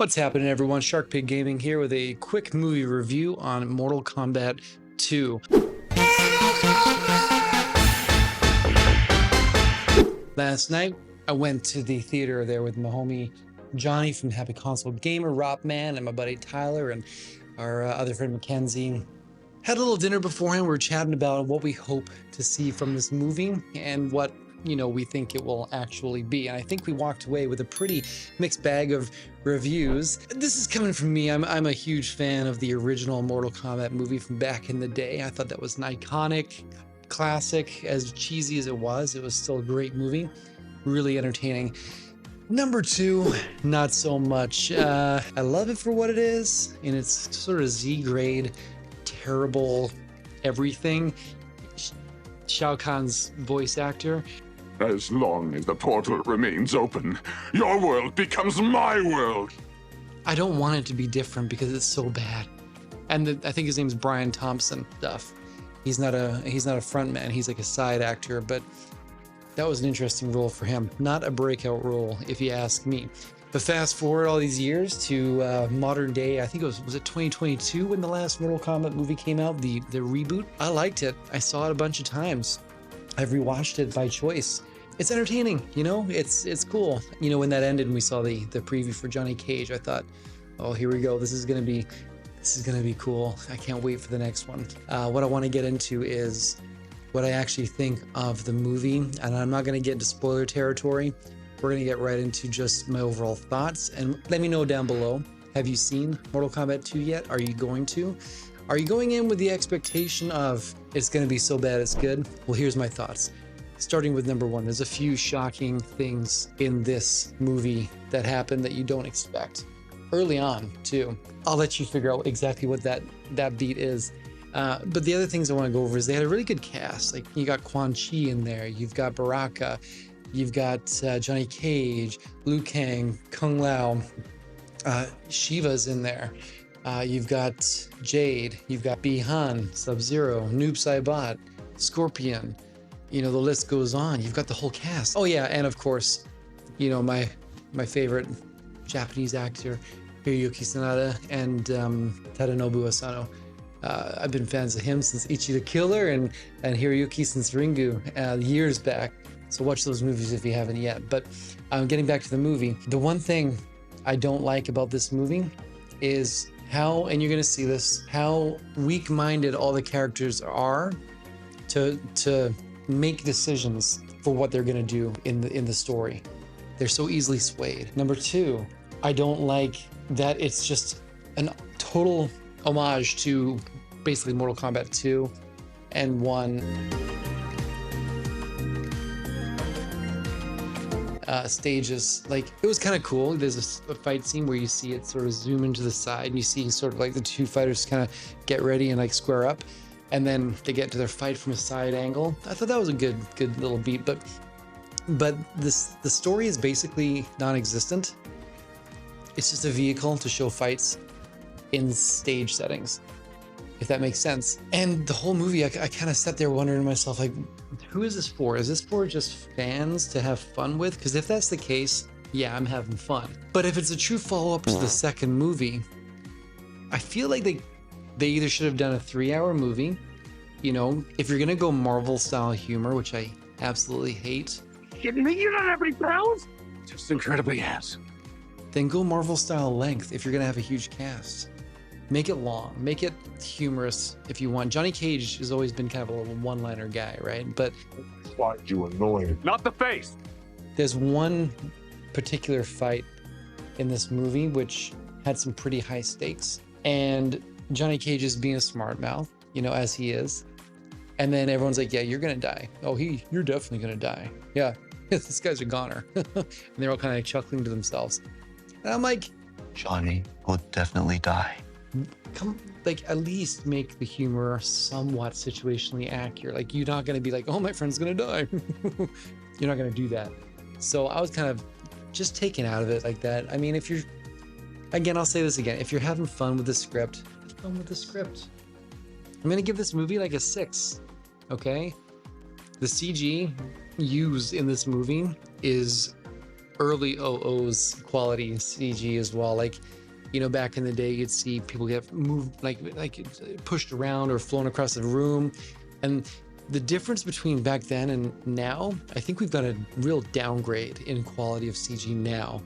What's happening, everyone? Shark Pig Gaming here with a quick movie review on Mortal Kombat 2. Last night, I went to the theater there with my homie Johnny from Happy Console Gamer, Rob Man, and my buddy Tyler, and our other friend Mackenzie. Had a little dinner beforehand. We were chatting about what we hope to see from this movie and what we think it will actually be. And I think we walked away with a pretty mixed bag of reviews. This is coming from me. I'm a huge fan of the original Mortal Kombat movie from back in the day. I thought that was an iconic classic. As cheesy as it was still a great movie. Really entertaining. Number two, not so much. I love it for what it is, and it's sort of Z-grade, terrible everything. Shao Kahn's voice actor. As long as the portal remains open, your world becomes my world. I don't want it to be different because it's so bad. And I think his name's Brian Thompson. Stuff. He's not a front man. He's like a side actor, but that was an interesting role for him. Not a breakout role, if you ask me. But fast forward all these years to modern day. I think it was it 2022 when the last Mortal Kombat movie came out, the reboot. I liked it. I saw it a bunch of times. I've rewatched it by choice. It's entertaining, it's cool. When that ended and we saw the preview for Johnny Cage, I thought, oh, here we go. This is gonna be cool. I can't wait for the next one. What I want to get into is what I actually think of the movie, and I'm not gonna get into spoiler territory. We're gonna get right into just my overall thoughts, and let me know down below. Have you seen Mortal Kombat 2 yet? Are you going to? Are you going in with the expectation of it's gonna be so bad it's good? Well, here's my thoughts. Starting with number one, there's a few shocking things in this movie that happen that you don't expect. Early on, too. I'll let you figure out exactly what that beat is. But the other things I want to go over is they had a really good cast. Like, you got Quan Chi in there, you've got Baraka, you've got Johnny Cage, Liu Kang, Kung Lao, Shiva's in there. You've got Jade, you've got Bi-Han, Sub-Zero, Noob Saibot, Scorpion. The list goes on. You've got the whole cast. Oh yeah, and of course, my favorite Japanese actor, Hiroyuki Sanada, and Tadanobu Asano. I've been fans of him since Ichi the Killer and Hiroyuki since Ringu years back. So watch those movies if you haven't yet. But getting back to the movie, the one thing I don't like about this movie is how, and you're gonna see this, how weak-minded all the characters are to make decisions for what they're gonna do in the story. They're so easily swayed. Number two, I don't like that it's just a total homage to basically Mortal Kombat 2 and 1 stages. Like, it was kind of cool. There's a fight scene where you see it sort of zoom into the side and you see sort of like the two fighters kind of get ready and like square up, and then they get to their fight from a side angle. I thought that was a good little beat, but the story is basically non-existent. It's just a vehicle to show fights in stage settings, if that makes sense. And the whole movie, I kind of sat there wondering to myself, like, who is this for? Is this for just fans to have fun with? Because if that's the case, yeah, I'm having fun. But if it's a true follow-up to the second movie, I feel like they either should have done a 3-hour movie, if you're gonna go Marvel style humor, which I absolutely hate. Kidding me? You don't have any powers? Just incredibly handsome. Then go Marvel style length if you're gonna have a huge cast. Make it long, make it humorous if you want. Johnny Cage has always been kind of a little one-liner guy, right? But Why you annoying? Not the face. there's one particular fight in this movie which had some pretty high stakes. And Johnny Cage is being a smart mouth, as he is. And then everyone's like, yeah, you're gonna die. Oh, you're definitely gonna die. Yeah, this guy's a goner. And they're all kind of chuckling to themselves. And I'm like, Johnny will definitely die. at least make the humor somewhat situationally accurate. Like, you're not gonna be like, oh, my friend's gonna die. You're not gonna do that. So I was kind of just taken out of it like that. I mean, I'll say this again, if you're having fun with the script, have fun with the script. I'm gonna give this movie like a 6, okay? The CG used in this movie is early OO's quality CG as well. Like, you know, back in the day, you'd see people get moved, like pushed around or flown across the room. And the difference between back then and now, I think we've got a real downgrade in quality of CG now.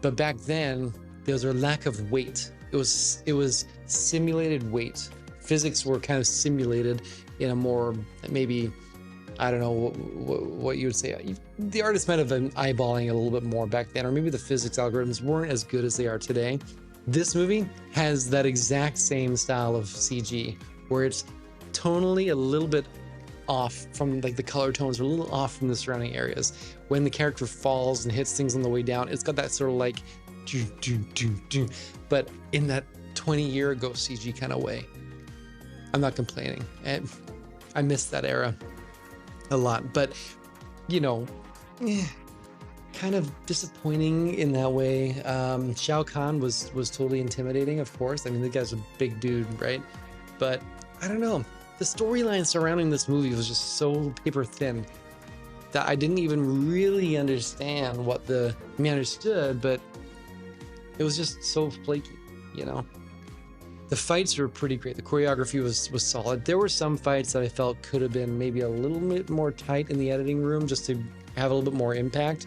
But back then, there was a lack of weight. It was simulated weight. Physics were kind of simulated in a more, maybe, I don't know what you would say. The artist might have been eyeballing it a little bit more back then, or maybe the physics algorithms weren't as good as they are today. This movie has that exact same style of CG, where it's tonally a little bit off from, like, the color tones are a little off from the surrounding areas. When the character falls and hits things on the way down, it's got that sort of like, but in that 20-year ago CG kind of way. I'm not complaining. And I miss that era a lot, but you know, kind of disappointing in that way. Shao Kahn was totally intimidating, of course. I mean, the guy's a big dude, right? But I don't know. The storyline surrounding this movie was just so paper thin that I didn't even really understand what I understood, but it was just so flaky, you know? The fights were pretty great. The choreography was solid. There were some fights that I felt could have been maybe a little bit more tight in the editing room just to have a little bit more impact,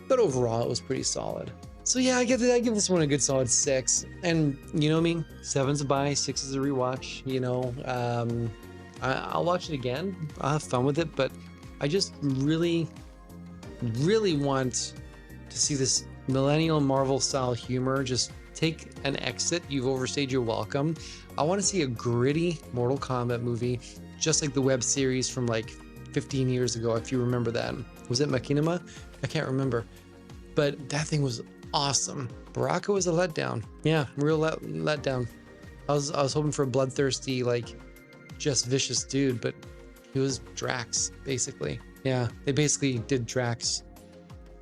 but overall it was pretty solid. So yeah, I give this one a good solid 6. And you know me, 7's a buy, 6 is a rewatch. You know, I'll watch it again. I'll have fun with it, but I just really want to see this millennial Marvel style humor just take an exit. You've overstayed your welcome. I want to see a gritty Mortal Kombat movie, just like the web series from like 15 years ago, if you remember that. Was it Machinima? I can't remember. But that thing was awesome. Baraka was a letdown. Yeah, real letdown. I was hoping for a bloodthirsty, like, just vicious dude, but he was Drax, basically. Yeah, they basically did Drax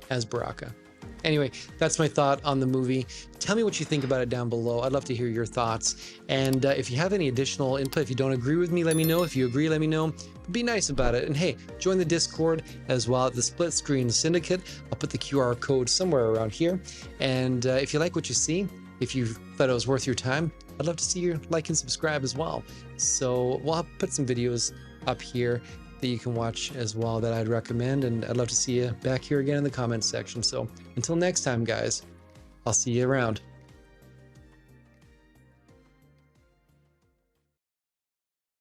as Baraka. Anyway, that's my thought on the movie. Tell me what you think about it down below. I'd love to hear your thoughts. And if you have any additional input, if you don't agree with me, let me know. If you agree, let me know. Be nice about it. And hey, join the Discord as well at the Split Screen Syndicate. I'll put the QR code somewhere around here. And if you like what you see, if you thought it was worth your time, I'd love to see you like and subscribe as well. So we'll put some videos up here that you can watch as well that I'd recommend, and I'd love to see you back here again in the comments section. So until next time, guys, I'll see you around.